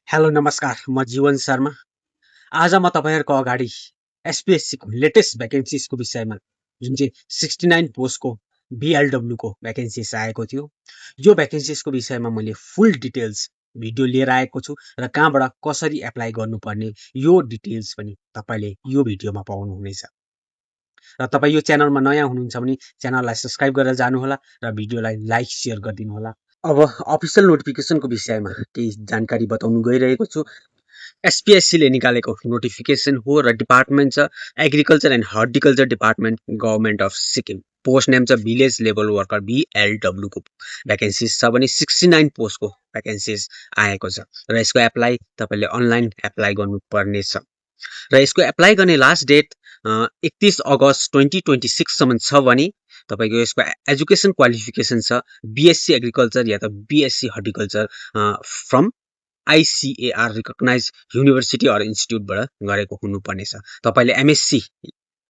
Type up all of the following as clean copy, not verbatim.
Hello नमस्कार, म जीवन शर्मा। आज म तपाईँहरूको अगाडि एसपीएससीको लेटेस्ट भ्याकेन्सिजको विषयमा जुन चाहिँ 69 पोस्टको बीएलडब्ल्यूको भ्याकेन्सिज आएको थियो, यो भ्याकेन्सिजको विषयमा मैले फुल डिटेल्स भिडियो लिएर आएको छु र कहाँबाट कसरी एप्लाई गर्नुपर्ने यो डिटेल्स पनि तपाईँले यो भिडियोमा पाउनुहुनेछ। र तपाईँ यो च्यानलमा नयाँ हुनुहुन्छ भने च्यानललाई सब्स्क्राइब गरेर जानुहोला र भिडियोलाई लाइक सेयर गरिदिनुहोला। अब अफिसियल नोटिफिकेसनको विषयमा केही जानकारी बताउनु गइरहेको छु। एसपीएससीले निकालेको नोटिफिकेसन हो र डिपार्टमेन्ट छ agriculture and horticulture department, government of Sikkim. Post name छ भिलेज लेभल वर्कर बीएलडब्ल्यूको भ्याकेन्सिज छ भने 69 पोस्टको भ्याकेन्सिज आएको छ र यसको एप्लाई तपाईँले अनलाइन एप्लाई गर्नुपर्नेछ र यसको एप्लाई गर्ने लास्ट डेट 31 अगस्त 2026 सम्म छ भने तपाईको यसको एजुकेसन क्वालिफिकेसन छ बीएससी एग्रिकल्चर या त BSc horticulture from ICAR recognize university or इन्स्टिट्युटबाट गरेको हुनुपर्नेछ। तपाईले एमएससी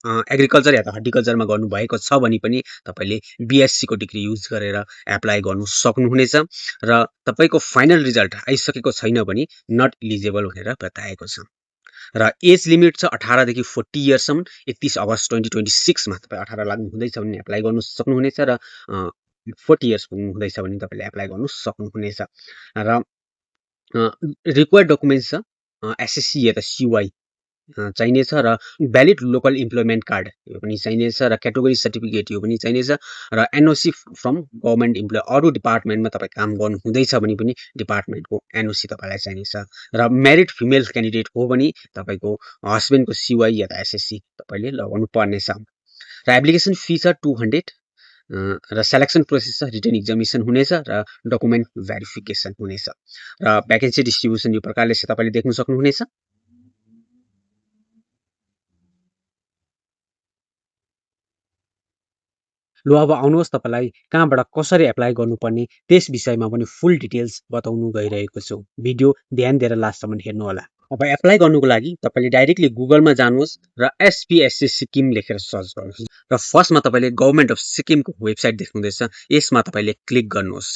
एग्रिकल्चर या त हर्टिकल्चरमा गर्नुभएको छ भने पनि तपाईले बीएससी को डिग्री युज गरेर एप्लाई गर्नु सक्नुहुनेछ र तपाईको फाइनल रिजल्ट आइसकेको छैन भने नट इलिजिबल भनेर बताएको छ र एज लिमिट छ 18 देखि 40 इयर्ससम्म। 31 अगस्त 2026 मा तपाईँ 18 लाग्नु हुँदैछ भने एप्लाई गर्नु सक्नुहुनेछ र 40 इयर्स पुग्नु हुँदैछ भने तपाईले एप्लाई गर्नु सक्नुहुनेछ र रिक्वायर्ड डकुमेन्ट्स छ एसएससी या त सीवाई चाहिनेछ र भ्यालिड लोकल इम्प्लोइमेन्ट कार्ड यो पनि चाहिनेछ र क्याटेगोरी सर्टिफिकेट यो पनि चाहिनेछ र एनओसी फ्रम गभर्मेन्ट इम्प्लोय। अरू डिपार्टमेन्टमा तपाईँ काम गर्नु हुँदैछ भने पनि डिपार्टमेन्टको एनओसी तपाईँलाई चाहिनेछ र म्यारिड फिमेल क्यान्डिडेट हो भने तपाईँको हस्बेन्डको सीवाई या त एसएससी तपाईँले लगाउनु पर्नेछ र एप्लिकेसन फी छ 200 र सेलेक्सन प्रोसेस छ रिटन एक्जामिनेसन हुनेछ र डकुमेन्ट भेरिफिकेसन हुनेछ र भ्याकेन्सी डिस्ट्रिब्युसन यो प्रकारले चाहिँ तपाईँले देख्न सक्नुहुनेछ। ल अब आउनुहोस् तपाईँलाई कहाँबाट कसरी एप्लाई गर्नुपर्ने त्यस विषयमा पनि फुल डिटेल्स बताउनु गइरहेको छु। भिडियो ध्यान दिएर लास्टसम्म हेर्नुहोला। अब एप्लाई गर्नुको लागि तपाईँले डाइरेक्टली गुगलमा जानुहोस् र एसपीएससी सिक्किम लेखेर सर्च गर्नुहोस् र फर्स्टमा तपाईँले गभर्मेन्ट अफ सिक्किमको वेबसाइट देख्नुहुँदैछ, यसमा तपाईँले क्लिक गर्नुहोस्।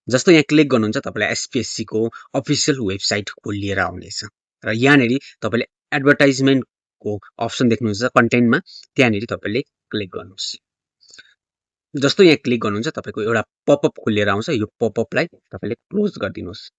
जस्तो यहाँ क्लिक गर्नुहुन्छ तपाईँलाई एसपीएससी को अफिसियल वेबसाइट खोलिएर आउनेछ र यहाँनेरि तपाईँले एडभर्टाइजमेन्टको अप्सन देख्नुहुन्छ कन्टेन्टमा, त्यहाँनेरि तपाईँले क्लिक गर्नुहोस्। जस्तो यहाँ क्लिक गर्नुहुन्छ तपाईँको एउटा पपअप खोलिएर आउँछ, यो पपअपलाई तपाईँले क्लोज गरिदिनुहोस्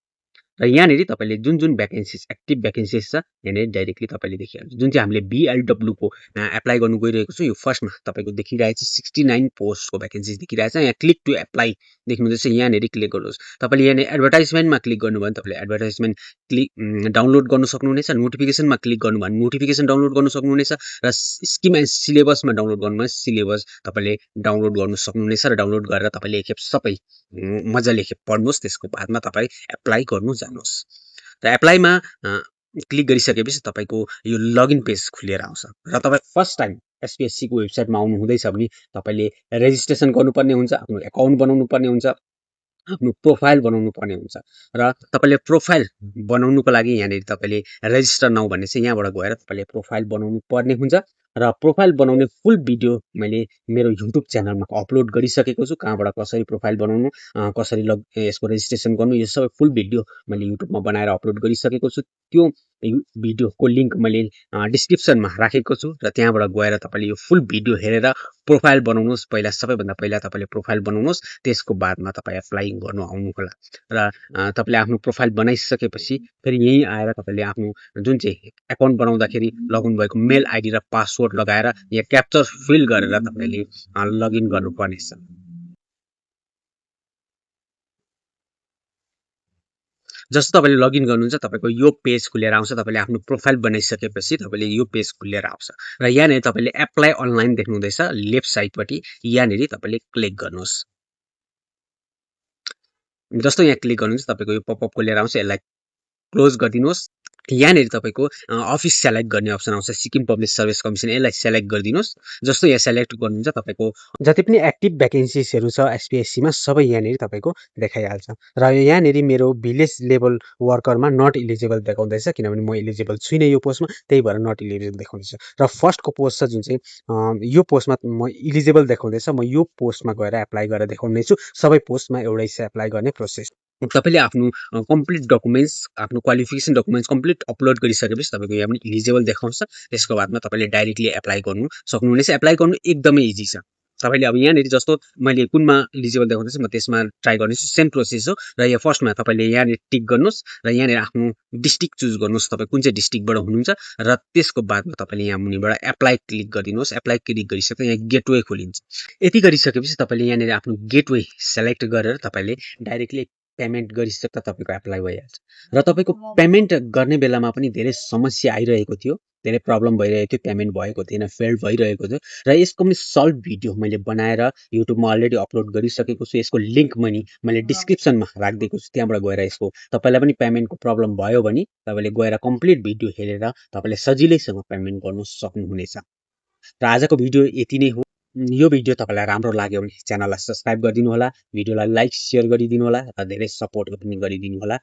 र यहाँनेरि तपाईँले जुन जुन भ्याकेन्सिज एक्टिभ भ्याकेन्सिज छ यहाँनेरि डाइरेक्टली तपाईँले देखिहाल्छ। जुन चाहिँ हामीले बीएलडब्ल्यू को एप्लाई गर्नु गइरहेको छु यो फर्स्टमा तपाईँको देखिरहेछ 69 पोस्टको भ्याकेन्सिज देखिरहेछ। यहाँ क्लिक टु एप्लाई देख्नुहुँदैछ, यहाँनेरि क्लिक गर्नुहोस्। तपाईँले यहाँनिर एडभर्टाइजमेन्टमा क्लिक गर्नुभयो भने तपाईँले एडभर्टाइजमेन्ट डाउनलोड गर्नु सक्नुहुनेछ, नोटिफिकेसनमा क्लिक गर्नुभयो भने नोटिफिकेसन डाउनलोड गर्नु सक्नुहुनेछ र स्किम एन्ड सिलेबसमा डाउनलोड गर्नुभयो सिलेबस तपाईँले डाउनलोड गर्नु सक्नुहुनेछ र डाउनलोड गरेर तपाईँले एकखेप सबै मजाले एकखेप पढ्नुहोस्, त्यसको बादमा तपाईँ एप्लाई गर्नु जानुहोस् र एप्लाईमा क्लिक गरिसकेपछि तपाईँको यो लगइन पेज खुलेर आउँछ र तपाईँ फर्स्ट टाइम एसपीएससी को वेबसाइटमा आउनु हुँदैछ भने तपाईँले रेजिस्ट्रेसन गर्नुपर्ने हुन्छ, आफ्नो एकाउन्ट बनाउनु पर्ने हुन्छ, आफ्नो प्रोफाइल बनाउनु पर्ने हुन्छ र तपाईँले प्रोफाइल बनाउनुको लागि यहाँनिर तपाईँले रेजिस्टर नाउ भन्ने चाहिँ यहाँबाट गएर तपाईँले प्रोफाइल बनाउनु पर्ने हुन्छ र प्रोफाइल बनाउने फुल भिडियो मैले मेरो युट्युब च्यानलमा अपलोड गरिसकेको छु। कहाँबाट कसरी प्रोफाइल बनाउनु, कसरी यसको रेजिस्ट्रेसन गर्नु, यो सबै फुल भिडियो मैले युट्युबमा बनाएर अपलोड गरिसकेको छु। त्यो भिडियोको लिङ्क मैले डिस्क्रिप्सनमा राखेको छु र त्यहाँबाट गएर तपाईँले यो फुल भिडियो हेरेर प्रोफाइल बनाउनुहोस्। पहिला सबैभन्दा पहिला तपाईँले प्रोफाइल बनाउनुहोस्, त्यसको बादमा तपाईँ एप्लाई गर्नु आउनुहोला र तपाईँले आफ्नो प्रोफाइल बनाइसकेपछि फेरि यहीँ आएर तपाईँले आफ्नो जुन चाहिँ एकाउन्ट बनाउँदाखेरि लगइन भएको मेल आइडी र पासवर्ड लगाएर यहाँ क्याप्चर फिल गरेर तपाईँले लगइन गर्नुपर्नेछ। जस्तो तपाईँले लगइन गर्नुहुन्छ तपाईँको यो पेज खुलेर आउँछ। तपाईँले आफ्नो प्रोफाइल बनाइसकेपछि तपाईँले यो पेज खुलेर आउँछ र यहाँनिर तपाईँले एप्लाई अनलाइन देख्नुहुँदैछ लेफ्ट साइडपट्टि, यहाँनिर तपाईँले क्लिक गर्नुहोस्। जस्तो यहाँ क्लिक गर्नुहुन्छ तपाईँको यो पपअप खोलेर आउँछ, यसलाई क्लोज गरिदिनुहोस्। यहाँनिर तपाईँको अफिस सेलेक्ट गर्ने अप्सन आउँछ, सिक्किम पब्लिक सर्भिस कमिसन, यसलाई सेलेक्ट गरिदिनुहोस्। जस्तो यहाँ सेलेक्ट गर्नुहुन्छ तपाईँको जति पनि एक्टिभ भ्याकेन्सिजहरू छ एसपीएससीमा सबै यहाँनिर तपाईँको देखाइहाल्छ र यहाँनिर मेरो भिलेज लेभल वर्करमा नट इलिजिबल देखाउँदैछ किनभने म इलिजिबल छुइनँ यो पोस्टमा, त्यही भएर नट इलिजिबल देखाउँदैछ र फर्स्टको पोस्ट छ जुन चाहिँ यो पोस्टमा म इलिजिबल देखाउँदैछ, म यो पोस्टमा गएर एप्लाई गरेर देखाउनेछु। सबै पोस्टमा एउटै छ एप्लाई गर्ने प्रोसेस। तपाईँले आफ्नो कम्प्लिट डकुमेन्ट्स आफ्नो क्वालिफिकेसन डकुमेन्ट्स कम्प्लिट अपलोड गरिसकेपछि तपाईँको यहाँ पनि इलिजिबल देखाउँछ। त्यसको बादमा तपाईँले डाइरेक्टली एप्लाई गर्नु सक्नुहुनेछ। एप्लाई गर्नु एकदमै इजी छ। तपाईँले अब यहाँनिर जस्तो मैले कुनमा इलिजिबल देखाउँदैछ म त्यसमा ट्राई गर्नेछु। सेम प्रोसेस हो र यहाँ फर्स्टमा तपाईँले यहाँनिर टिक गर्नुहोस् र यहाँनिर आफ्नो डिस्ट्रिक्ट चुज गर्नुहोस् तपाईँ कुन चाहिँ डिस्ट्रिक्टबाट हुनुहुन्छ र त्यसको बादमा तपाईँले यहाँ मुनिबाट एप्लाई क्लिक गरिदिनुहोस्। एप्लाई क्लिक गरिसकेर यहाँ गेटवे खोलिन्छ। यति गरिसकेपछि तपाईँले यहाँनिर आफ्नो गेटवे सेलेक्ट गरेर तपाईँले डाइरेक्टली पेमेन्ट गरिसक्दा तपाईँको एप्लाई भइहाल्छ। र तपाईँको पेमेन्ट गर्ने बेलामा पनि धेरै समस्या आइरहेको थियो, धेरै प्रब्लम भइरहेको थियो, पेमेन्ट भएको थिएन, फेल्ड भइरहेको थियो र यसको पनि सल्भ भिडियो मैले बनाएर युट्युबमा अलरेडी अपलोड गरिसकेको छु। यसको लिङ्क मैले डिस्क्रिप्सनमा राखिदिएको छु। त्यहाँबाट गएर यसको तपाईँलाई पनि पेमेन्टको प्रब्लम भयो भने तपाईँले गएर कम्प्लिट भिडियो हेरेर तपाईँले सजिलैसँग पेमेन्ट गर्नु सक्नुहुनेछ। र आजको भिडियो यति नै हो। यो भिडियो तपाईँलाई राम्रो लाग्यो भने च्यानललाई सब्सक्राइब गरिदिनु होला, भिडियोलाई लाइक, सेयर गरिदिनु होला र धेरै सपोर्ट पनि गरिदिनु होला।